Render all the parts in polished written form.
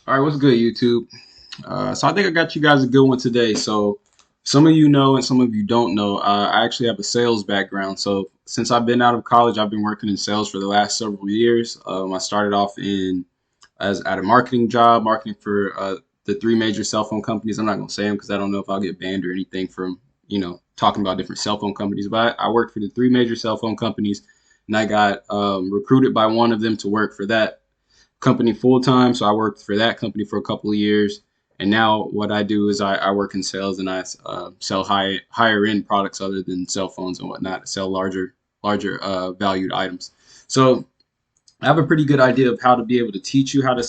All right, what's good, YouTube? So I think I got you guys a good one today. So some of you know and some of you don't know. I actually have a sales background. So since I've been out of college, I've been working in sales for the last several years. I started off in as at a marketing job, marketing for the three major cell phone companies. I'm not gonna say them because I don't know if I'll get banned or anything from talking about different cell phone companies. But I worked for the three major cell phone companies, and I got recruited by one of them to work for that company full time. So I worked for that company for a couple of years. And now what I do is I work in sales and I sell higher end products other than cell phones and whatnot. I sell larger valued items. So I have a pretty good idea of how to be able to teach you how to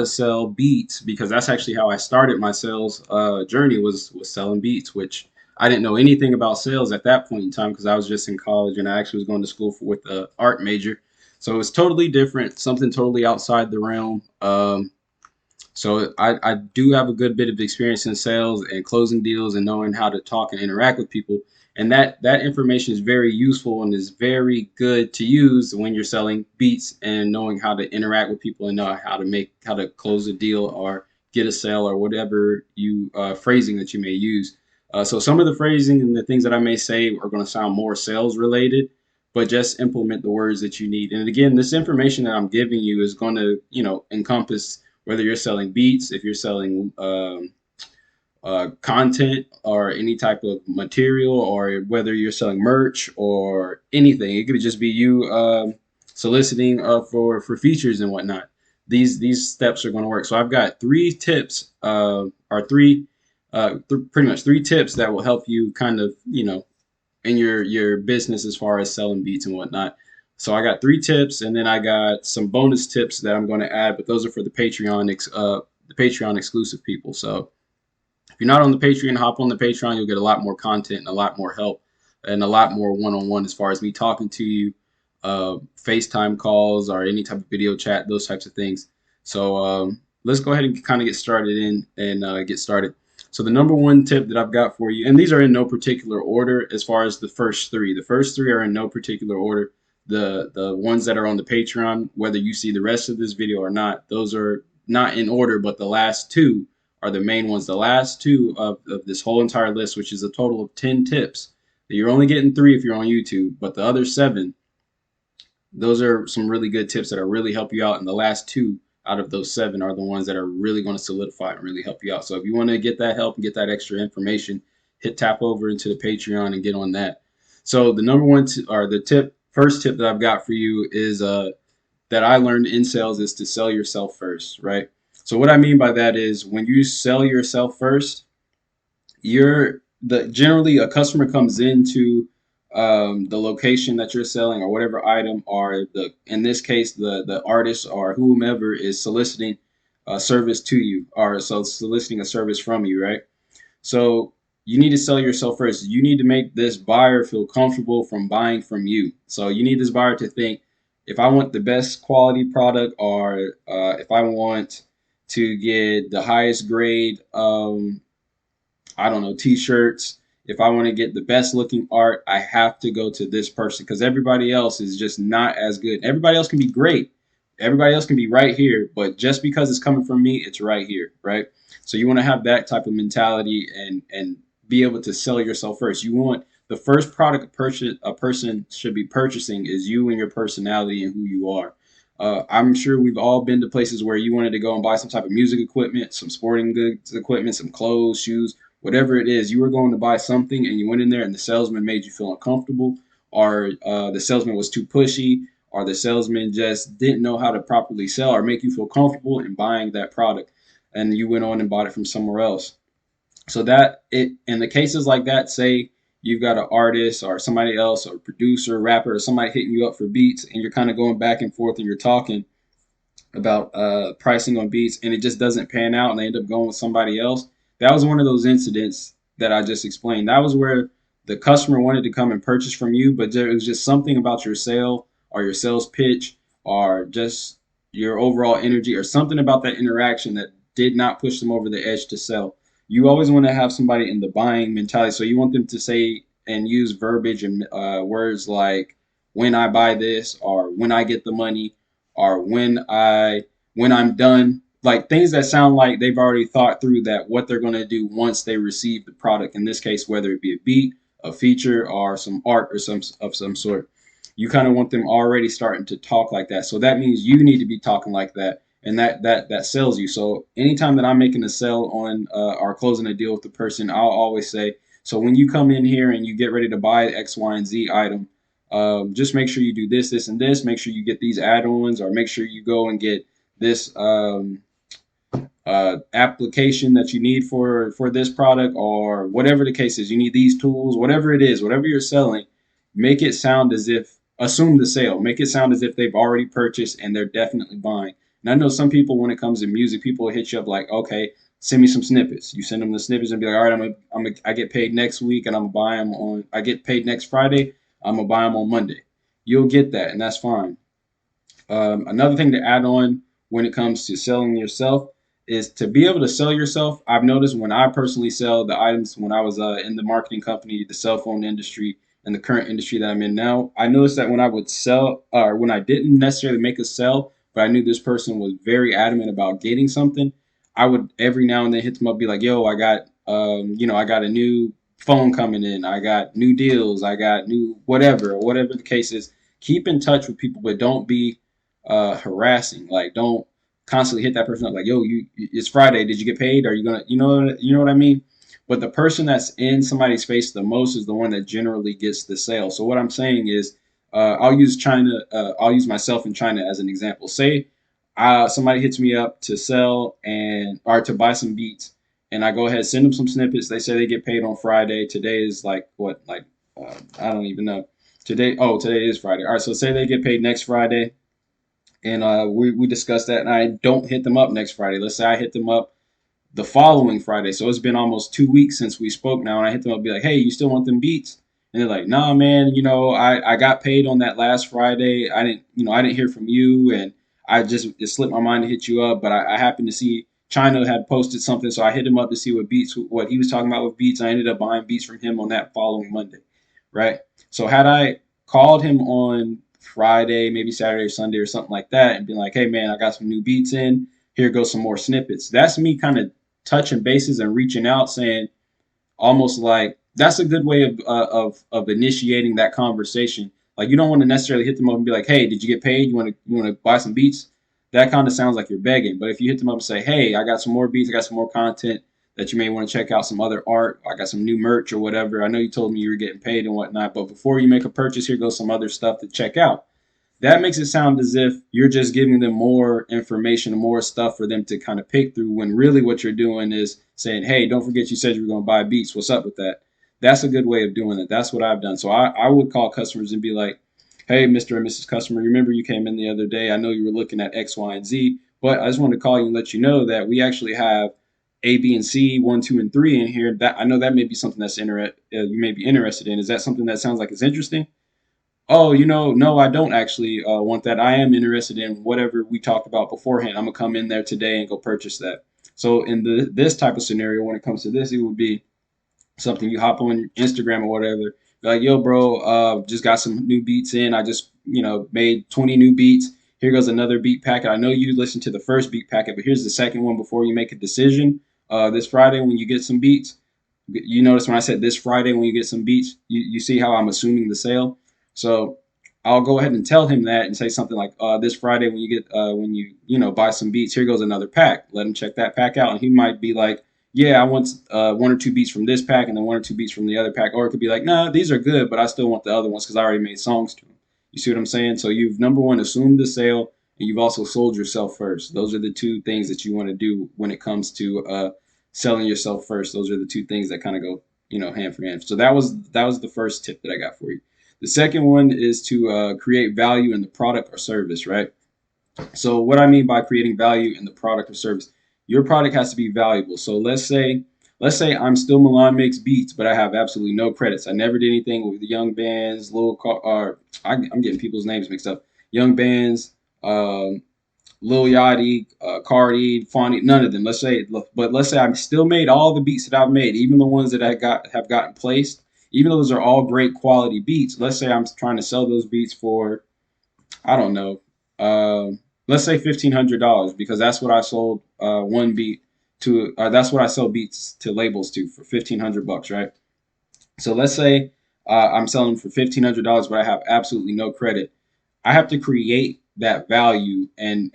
sell beats because that's actually how I started my sales journey was selling beats, which I didn't know anything about sales at that point in time because I was just in college and I actually was going to school with an art major. So it's totally different, something totally outside the realm. So I do have a good bit of experience in sales and closing deals and knowing how to talk and interact with people. And that information is very useful and is very good to use when you're selling beats and knowing how to interact with people and know how to close a deal or get a sale or whatever you phrasing that you may use. So some of the phrasing and the things that I may say are going to sound more sales related, but just implement the words that you need. And again, this information that I'm giving you is going to encompass whether you're selling beats, if you're selling content or any type of material, or whether you're selling merch or anything. It could just be you soliciting for features and whatnot. These steps are going to work. So I've got three tips, or pretty much three tips that will help you kind of in your business as far as selling beats and whatnot. So I got three tips, and then I got some bonus tips that I'm going to add, but those are for the Patreon exclusive people. So if you're not on the Patreon, hop on the Patreon. You'll get a lot more content and a lot more help and a lot more one-on-one as far as me talking to you, FaceTime calls or any type of video chat, those types of things. So let's go ahead and kind of get started get started. So the number one tip that I've got for you, and these are in no particular order as far as the first three. The first three are in no particular order. The ones that are on the Patreon, whether you see the rest of this video or not, those are not in order, but the last two are the main ones. The last two of this whole entire list, which is a total of 10 tips. You're only getting three if you're on YouTube, but the other seven, those are some really good tips that are really help you out. And the last two out of those seven are the ones that are really going to solidify and really help you out. So if you want to get that help and get that extra information, tap over into the Patreon and get on that. So the number one or the first tip that I've got for you is that I learned in sales is to sell yourself first, right? So what I mean by that is when you sell yourself first, you're the generally a customer comes into the location that you're selling or whatever item, or the in this case the artist or whomever is soliciting a service to you, or so soliciting a service from you, right? So you need to sell yourself first. You need to make this buyer feel comfortable from buying from you. So you need this buyer to think, if I want the best quality product, or if I want to get the highest grade, I don't know, t-shirts. If I want to get the best looking art, I have to go to this person because everybody else is just not as good. Everybody else can be great. Everybody else can be right here, but just because it's coming from me, it's right here, right? So you want to have that type of mentality and be able to sell yourself first. You want the first product a person should be purchasing is you and your personality and who you are. I'm sure we've all been to places where you wanted to go and buy some type of music equipment, some sporting goods equipment, some clothes, shoes, whatever it is. You were going to buy something and you went in there and the salesman made you feel uncomfortable, or the salesman was too pushy, or the salesman just didn't know how to properly sell or make you feel comfortable in buying that product, and you went on and bought it from somewhere else. So that it in the cases like that, say you've got an artist or somebody else or producer, rapper, or somebody hitting you up for beats, and you're kind of going back and forth and you're talking about pricing on beats, and it just doesn't pan out, and they end up going with somebody else. That was one of those incidents that I just explained. That was where the customer wanted to come and purchase from you, but there was just something about your sale or your sales pitch or just your overall energy or something about that interaction that did not push them over the edge to sell. You always want to have somebody in the buying mentality, so you want them to say and use verbiage and words like "when I buy this" or "when I get the money" or when I'm done like things that sound like they've already thought through that what they're going to do once they receive the product. In this case, whether it be a beat, a feature, or some art or some sort, you kind of want them already starting to talk like that. So that means you need to be talking like that, and that sells you. So anytime that I'm making a sell on or closing a deal with the person, I'll always say, so when you come in here and you get ready to buy X, Y, and Z item, just make sure you do this, this, and this. Make sure you get these add-ons, or make sure you go and get this application that you need for this product, or whatever the case is. You need these tools, whatever it is, whatever you're selling. Make it sound as if assume the sale. Make it sound as if they've already purchased and they're definitely buying. And I know some people, when it comes to music, people will hit you up like, okay, send me some snippets. You send them the snippets and be like, all right, I get paid next week and I'm gonna buy them on. I get paid next Friday. I'm gonna buy them on Monday. You'll get that, and that's fine. Another thing to add on when it comes to selling yourself is to be able to sell yourself. I've noticed when I personally sell the items when I was in the marketing company, the cell phone industry, and the current industry that I'm in now, I noticed that when I would sell, or when I didn't necessarily make a sell, but I knew this person was very adamant about getting something, I would every now and then hit them up, be like, "Yo, I got, I got a new phone coming in. I got new deals. I got new whatever the case is." Keep in touch with people, but don't be harassing. Like, don't constantly hit that person up like, "Yo, it's Friday. Did you get paid? Are you gonna, you know what I mean?" But the person that's in somebody's face the most is the one that generally gets the sale. So what I'm saying is, I'll use China. I'll use myself in China as an example. Say somebody hits me up to sell and or to buy some beats, and I go ahead send them some snippets. They say they get paid on Friday. Today is like what, like I don't even know. Today, oh, today is Friday. All right, so say they get paid next Friday, and we discussed that, and I don't hit them up next Friday. Let's say I hit them up the following Friday. So it's been almost 2 weeks since we spoke now, and I hit them up, be like, "Hey, you still want them beats?" And they're like, "Nah, man. I got paid on that last Friday. I didn't hear from you, and it slipped my mind to hit you up, but I happened to see China had posted something, so I hit him up to see what he was talking about with beats. I ended up buying beats from him on that following Monday, right? So had I called him on Friday, maybe Saturday or Sunday or something like that, and been like, "Hey, man, I got some new beats in. Here goes some more snippets." That's me kind of touching bases and reaching out, saying almost like that's a good way of initiating that conversation. Like, you don't want to necessarily hit them up and be like, "Hey, did you get paid? You want to buy some beats?" That kind of sounds like you're begging. But if you hit them up and say, "Hey, I got some more beats. I got some more content that you may want to check out. Some other art. I got some new merch or whatever. I know you told me you were getting paid and whatnot, but before you make a purchase, here goes some other stuff to check out." That makes it sound as if you're just giving them more information and more stuff for them to kind of pick through, when really what you're doing is saying, "Hey, don't forget you said you were going to buy beats. What's up with that?" That's a good way of doing it. That's what I've done. So I would call customers and be like, "Hey, Mr. and Mrs. Customer, remember you came in the other day. I know you were looking at X, Y, and Z, but I just wanted to call you and let you know that we actually have A, B, and C, one, two, and three in here. That I know that may be something that's you may be interested in. Is that something that sounds like it's interesting?" "Oh, no, I don't actually want that. I am interested in whatever we talked about beforehand. I'm gonna come in there today and go purchase that." So in this type of scenario, when it comes to this, it would be something you hop on Instagram or whatever, be like, "Yo, bro, just got some new beats in. I just made 20 new beats. Here goes another beat packet. I know you listened to the first beat packet, but here's the second one before you make a decision. This Friday when you get some beats, you notice when I said this Friday when you get some beats, you see how I'm assuming the sale. So I'll go ahead and tell him that and say something like, "This Friday when you get when you buy some beats, here goes another pack. Let him check that pack out." And he might be like, "Yeah, I want one or two beats from this pack and then one or two beats from the other pack." Or it could be like, "Nah, these are good, but I still want the other ones because I already made songs to them." You see what I'm saying? So you've, number one, assumed the sale, and you've also sold yourself first. Those are the two things that you want to do when it comes to selling yourself first. Those are the two things that kind of go hand for hand. So that was the first tip that I got for you. The second one is to create value in the product or service, right? So what I mean by creating value in the product or service, your product has to be valuable. So let's say I'm still Milan makes beats, but I have absolutely no credits. I never did anything with the young bands, or I'm getting people's names mixed up. Young bands, um, Lil Yachty, Cardi, Fonny, none of them. Let's say I still made all the beats that I've made, even the ones that I have gotten placed. Even though those are all great quality beats, let's say I'm trying to sell those beats for, I don't know. let's say $1,500 because that's what I sold one beat to. That's what I sell beats to labels to for 1,500 bucks, right? So let's say I'm selling for $1,500, but I have absolutely no credit. I have to create that value and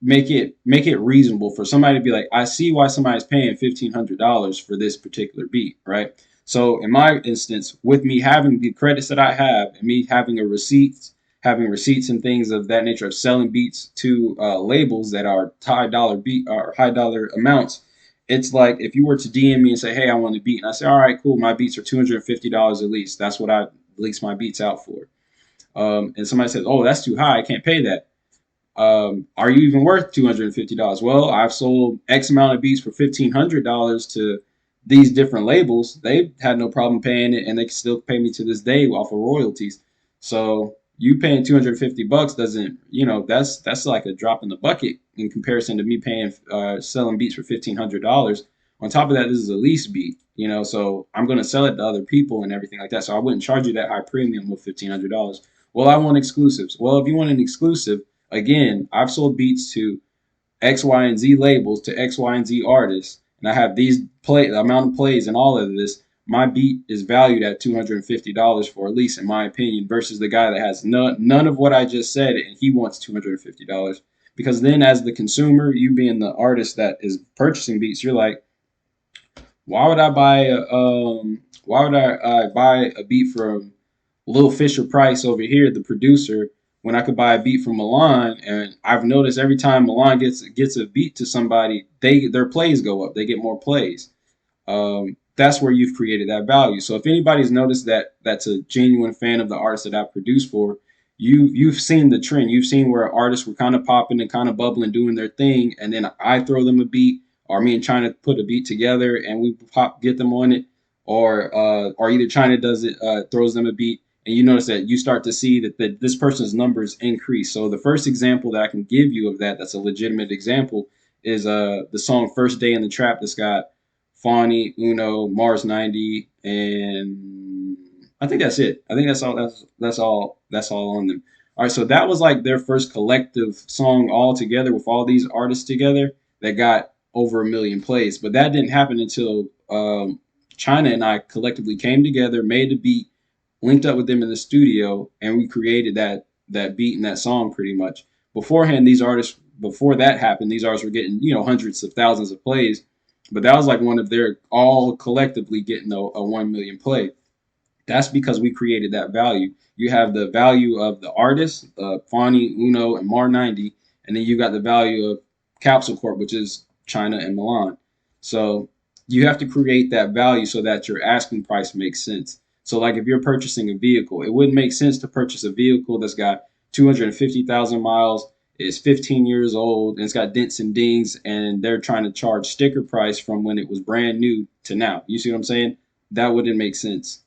make it reasonable for somebody to be like, I see why somebody's paying $1,500 for this particular beat, right? So in my instance, with me having the credits that I have and me having a receipts, having receipts and things of that nature of selling beats to labels that are high dollar beat or high dollar amounts, it's like if you were to DM me and say, hey, I want a beat, and I say, all right, cool, my beats are $250 at least. That's what I lease my beats out for. And somebody says, oh, that's too high, I can't pay that. Are you even worth $250? Well, I've sold X amount of beats for $1,500 to these different labels. They had no problem paying it, and they can still pay me to this day off of royalties. So you paying $250 doesn't, that's like a drop in the bucket in comparison to me paying selling beats for $1,500. On top of that, this is a lease beat, so I'm going to sell it to other people and everything like that. So I wouldn't charge you that high premium of $1,500. Well, I want exclusives. Well, if you want an exclusive, again, I've sold beats to X, Y, and Z labels to X, Y, and Z artists, and I have these play the amount of plays and all of this. My beat is valued at $250 for at least, in my opinion, versus the guy that has none of what I just said and he wants $250. Because then, as the consumer, you being the artist that is purchasing beats, you're like, why would I buy a beat from Lil Fisher Price over here, the producer, when I could buy a beat from Milan? And I've noticed every time Milan gets a beat to somebody, their plays go up. They get more plays. That's where you've created that value. So if anybody's noticed that that's a genuine fan of the artist that I produce for, you've seen the trend. You've seen where artists were kind of popping and kind of bubbling, doing their thing, and then I throw them a beat, or me and China put a beat together and we get them on it, or either China does it, throws them a beat, and you notice that you start to see that this person's numbers increase. So the first example that I can give you of that's a legitimate example is the song "First Day in the Trap" that's got Fawny, Uno, Mars 90, and I think that's it. I think that's all. That's all on them. All right, so that was like their first collective song all together with all these artists together that got over 1 million plays. But that didn't happen until China and I collectively came together, made the beat, linked up with them in the studio, and we created that beat and that song pretty much. Beforehand, before that happened, these artists were getting hundreds of thousands of plays, but that was like one of their all collectively getting a 1 million play. That's because we created that value. You have the value of the artist, Fani, Uno, and Mar 90, and then you got the value of Capsule Corp, which is China and Milan. So you have to create that value so that your asking price makes sense. So, like if you're purchasing a vehicle, it wouldn't make sense to purchase a vehicle that's got 250,000 miles, is 15 years old, and it's got dents and dings, and they're trying to charge sticker price from when it was brand new to now. You see what I'm saying? That wouldn't make sense.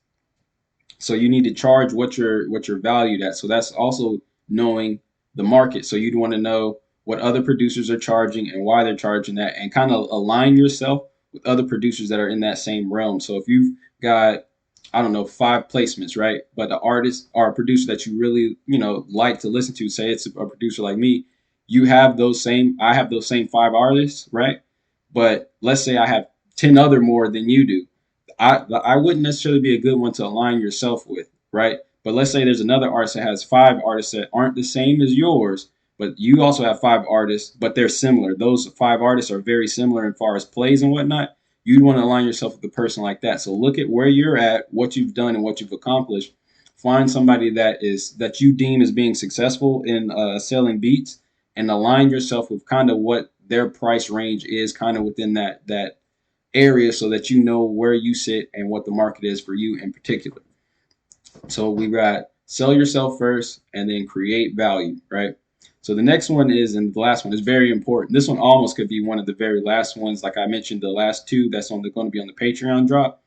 So you need to charge what you're valued at. So that's also knowing the market. So you'd want to know what other producers are charging and why they're charging that, and kind of align yourself with other producers that are in that same realm. So if you've got, I don't know, 5 placements, right? But the artist or a producer that you really, like to listen to, say it's a producer like me, I have those same 5 artists, right? But let's say I have 10 other more than you do. I wouldn't necessarily be a good one to align yourself with, right? But let's say there's another artist that has 5 artists that aren't the same as yours, but you also have 5 artists, but they're similar. Those 5 artists are very similar as far as plays and whatnot. You'd want to align yourself with a person like that. So look at where you're at, what you've done, and what you've accomplished. Find somebody that you deem as being successful in selling beats, and align yourself with kind of what their price range is, kind of within that area, so that you know where you sit and what the market is for you in particular. So we got sell yourself first and then create value, right? So the next one is, and the last one is very important. This one almost could be one of the very last ones. Like I mentioned, the last two that's going to be on the Patreon drop.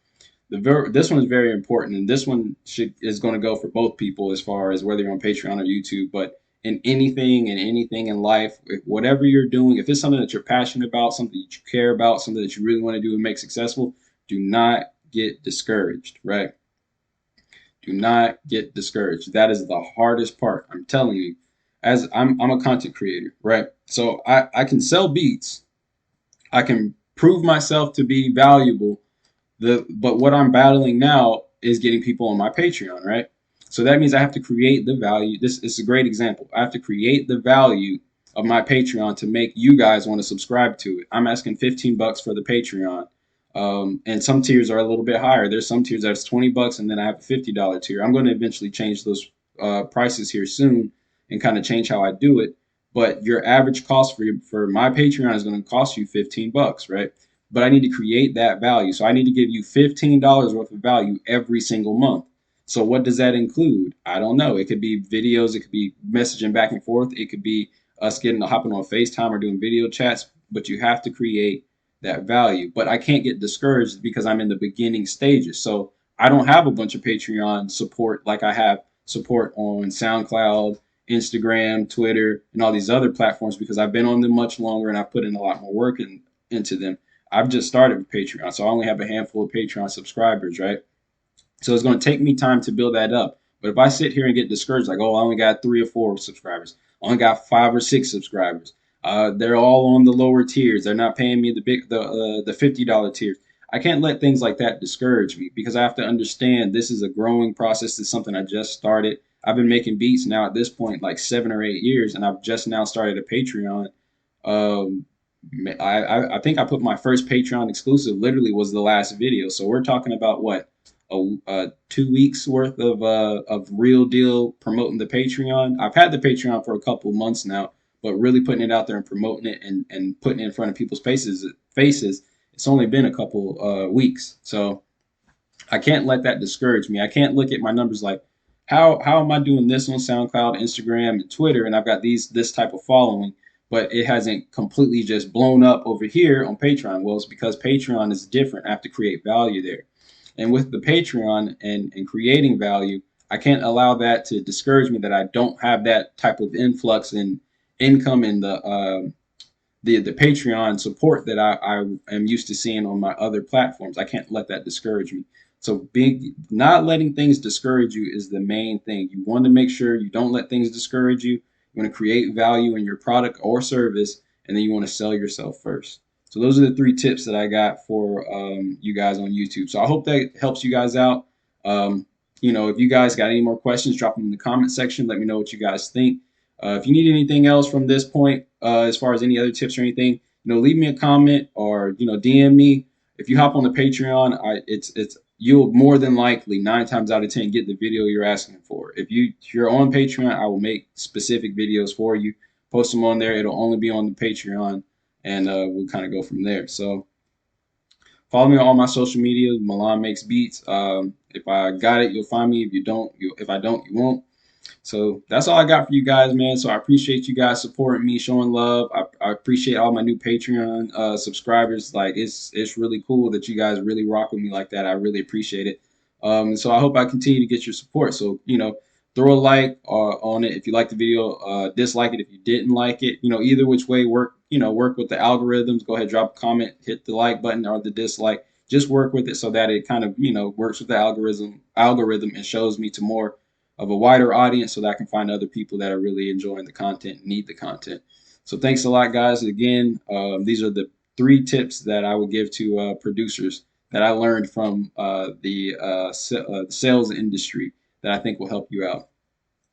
This one is very important, and this one is going to go for both people as far as whether you're on Patreon or YouTube. But in anything in life, whatever you're doing, if it's something that you're passionate about, something that you care about, something that you really want to do and make successful, do not get discouraged, right? Do not get discouraged. That is the hardest part. I'm telling you. as I'm a content creator, right? So I can sell beats, I can prove myself to be valuable. But what I'm battling now is getting people on my Patreon, right? So that means I have to create the value. This is a great example. I have to create the value of my Patreon to make you guys want to subscribe to it. I'm asking $15 for the Patreon. And some tiers are a little bit higher. There's some tiers that's $20, and then I have a $50 tier. I'm going to eventually change those prices here soon and kind of change how I do it. But your average cost for my Patreon is going to cost you $15, right? But I need to create that value. So I need to give you $15 worth of value every single month. So what does that include? I don't know. It could be videos, it could be messaging back and forth, it could be us getting hopping on FaceTime or doing video chats, but you have to create that value. But I can't get discouraged because I'm in the beginning stages. So I don't have a bunch of Patreon support like I have support on SoundCloud, Instagram, Twitter, and all these other platforms because I've been on them much longer and I've put in a lot more work into them. I've just started with Patreon, so I only have a handful of Patreon subscribers, right? So it's going to take me time to build that up. But if I sit here and get discouraged, like, oh, I only got 3 or 4 subscribers, I only got 5 or 6 subscribers. They're all on the lower tiers. They're not paying me the $50 tiers. I can't let things like that discourage me because I have to understand this is a growing process. It's something I just started. I've been making beats now at this point like 7 or 8 years, and I've just now started a Patreon. Um, I think I put my first Patreon exclusive literally was the last video. So we're talking about what, a 2 weeks worth of real deal promoting the Patreon. I've had the Patreon for a couple months now, but really putting it out there and promoting it and putting it in front of people's faces. It's only been a couple weeks. So I can't let that discourage me. I can't look at my numbers like how am I doing this on SoundCloud, Instagram, and Twitter, and I've got this type of following, but it hasn't completely just blown up over here on Patreon. Well, it's because Patreon is different. I have to create value there. And with the Patreon and creating value, I can't allow that to discourage me that I don't have that type of influx in income in the Patreon support that I am used to seeing on my other platforms. I can't let that discourage me. So being not letting things discourage you is the main thing. You want to make sure you don't let things discourage you. You want to create value in your product or service, and then you want to sell yourself first. So those are the 3 tips that I got for you guys on YouTube. So I hope that helps you guys out. If you guys got any more questions, drop them in the comment section. Let me know what you guys think. If you need anything else from this point, as far as any other tips or anything, leave me a comment or DM me. If you hop on the Patreon, it's you'll more than likely 9 times out of 10 get the video you're asking for. If you're on Patreon, I will make specific videos for you, post them on there. It'll only be on the Patreon, and we'll kind of go from there. So follow me on all my social media. Milan Makes Beats. If I got it, you'll find me. If you don't, if I don't, you won't. So that's all I got for you guys, man. So I appreciate you guys supporting me, showing love. I appreciate all my new Patreon subscribers. Like it's really cool that you guys really rock with me like that. I really appreciate it. So I hope I continue to get your support. So throw a like on it if you like the video. Dislike it if you didn't like it. Either which way work. Work with the algorithms. Go ahead, drop a comment, hit the like button or the dislike. Just work with it so that it kind of works with the algorithm and shows me to more of a wider audience so that I can find other people that are really enjoying the content and need the content. So thanks a lot, guys. Again, these are the 3 tips that I would give to producers that I learned from the sales industry that I think will help you out.